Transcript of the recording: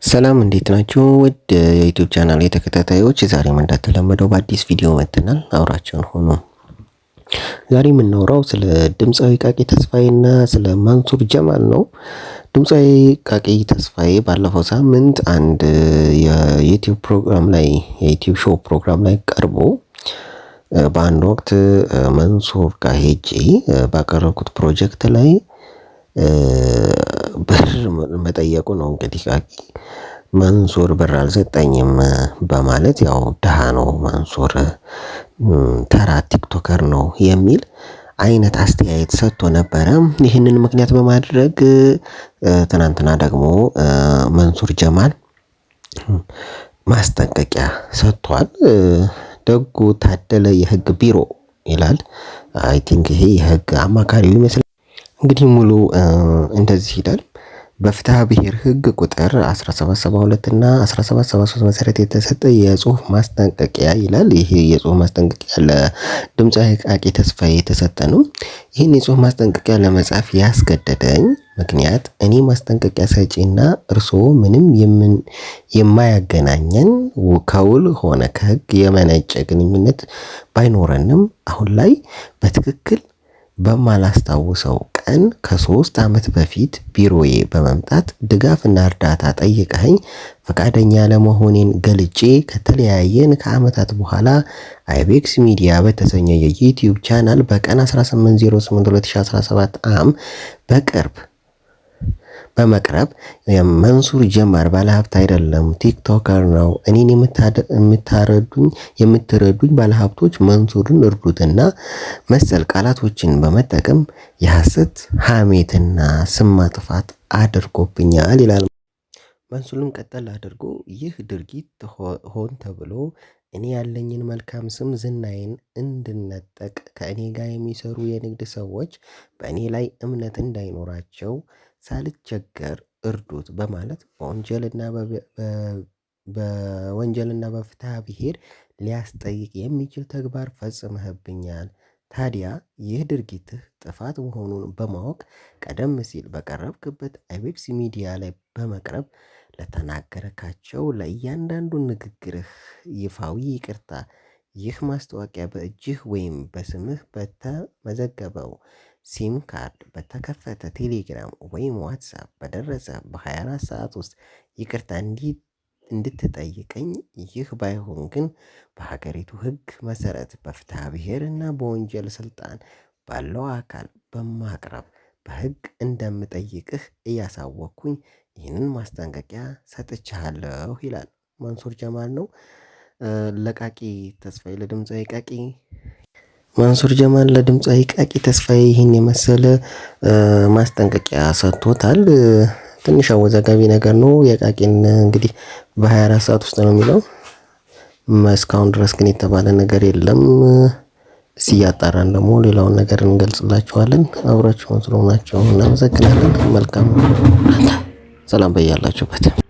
ሰላም እንዴት ናችሁ? ውድ የዩቲዩብ ቻናል ተከታታዮች ዛሬም እንደተለመደው በአዲስ ቪዲዮ መጥተናል። አብራችሁን ሆኑ። ዛሬ የምናወራው ስለ ድምፃዊ ቃቂ ተስፋዬና ስለ ማንሱር ጀማል ነው። ድምፃዊ ቃቂ ተስፋዬ ባለፈው ሳምንት አንድ የዩቲዩብ ፕሮግራም ላይ የዩቲዩብ ሾው ፕሮግራም ላይ ቀርቦ በአንድ ወቅት መንሱር ጋር ሄጄ ባቀረብኩት ፕሮጀክት ላይ ብር መጠየቁ ነው። እንግዲህ ቃቂ መንሱር ብር አልሰጠኝም በማለት ያው ደሃ ነው መንሱር ተራ ቲክቶከር ነው የሚል አይነት አስተያየት ሰጥቶ ነበረ። ይህንን ምክንያት በማድረግ ትናንትና ደግሞ መንሱር ጀማል ማስጠንቀቂያ ሰጥቷል። ደጉ ታደለ የህግ ቢሮ ይላል። አይ ቲንክ ይሄ የህግ አማካሪው ይመስላል። እንግዲህ ሙሉ እንደዚህ ይላል። በፍትሐ ብሔር ህግ ቁጥር 1772 እና 1773 መሰረት የተሰጠ የጽሁፍ ማስጠንቀቂያ ይላል። ይሄ የጽሁፍ ማስጠንቀቂያ ለድምፃዊ ቃቂ ተስፋዬ የተሰጠ ነው። ይህን የጽሁፍ ማስጠንቀቂያ ለመጻፍ ያስገደደኝ ምክንያት እኔ ማስጠንቀቂያ ሰጪና እርስዎ ምንም የማያገናኘን ከውል ሆነ ከህግ የመነጨ ግንኙነት ባይኖረንም አሁን ላይ በትክክል በማላስታውሰው ቀን ከ3 ዓመት በፊት ቢሮዬ በመምጣት ድጋፍና እርዳታ ጠይቀኸኝ ፈቃደኛ ለመሆኔን ገልጬ ከተለያየን ከዓመታት በኋላ አይቤክስ ሚዲያ በተሰኘው የዩቲዩብ ቻናል በቀን 18/08/2017 ዓ.ም በመቅረብ መንሱር ጀማል ባለሀብት አይደለም ቲክቶከር ነው፣ እኔን የምትረዱኝ ባለሀብቶች መንሱርን እርዱትና መሰል ቃላቶችን በመጠቀም የሐሰት ሐሜትና ስም ማጥፋት አድርጎብኛል ይላል። መንሱርም ቀጠል አድርጎ ይህ ድርጊት ሆን ተብሎ እኔ ያለኝን መልካም ስም ዝናዬን እንድነጠቅ ከእኔ ጋር የሚሰሩ የንግድ ሰዎች በእኔ ላይ እምነት እንዳይኖራቸው ሳልቸገር እርዱት በማለት በወንጀልና በፍትሐ ብሔር ሊያስጠይቅ የሚችል ተግባር ፈጽመህብኛል። ታዲያ ይህ ድርጊትህ ጥፋት መሆኑን በማወቅ ቀደም ሲል በቀረብክበት አይቤክስ ሚዲያ ላይ በመቅረብ ለተናገረካቸው ለእያንዳንዱ ንግግርህ ይፋዊ ይቅርታ፣ ይህ ማስታወቂያ በእጅህ ወይም በስምህ በተመዘገበው ሲም ካርድ በተከፈተ ቴሌግራም ወይም ዋትሳፕ በደረሰ በ24 ሰዓት ውስጥ ይቅርታ እንድትጠይቀኝ፣ ይህ ባይሆን ግን በሀገሪቱ ሕግ መሰረት በፍትሐ ብሔር እና በወንጀል ስልጣን ባለው አካል በማቅረብ በሕግ እንደምጠይቅህ እያሳወቅኩኝ ይህንን ማስጠንቀቂያ ሰጥቻለሁ ይላል። መንሱር ጀማል ነው ለቃቂ ተስፋዬ ለድምፃዊ ቃቂ መንሱር ጀማል ለድምፃዊ ቃቂ ተስፋዬ ይህን የመሰለ ማስጠንቀቂያ ሰጥቶታል። ትንሽ አወዛጋቢ ነገር ነው። የቃቂን እንግዲህ በ24 ሰዓት ውስጥ ነው የሚለው። እስካሁን ድረስ ግን የተባለ ነገር የለም። ሲያጣራን ደግሞ ሌላውን ነገር እንገልጽላችኋለን። አብራችሁን ስለሆናችሁ እናመሰግናለን። መልካም ሰላም በያላችሁበት።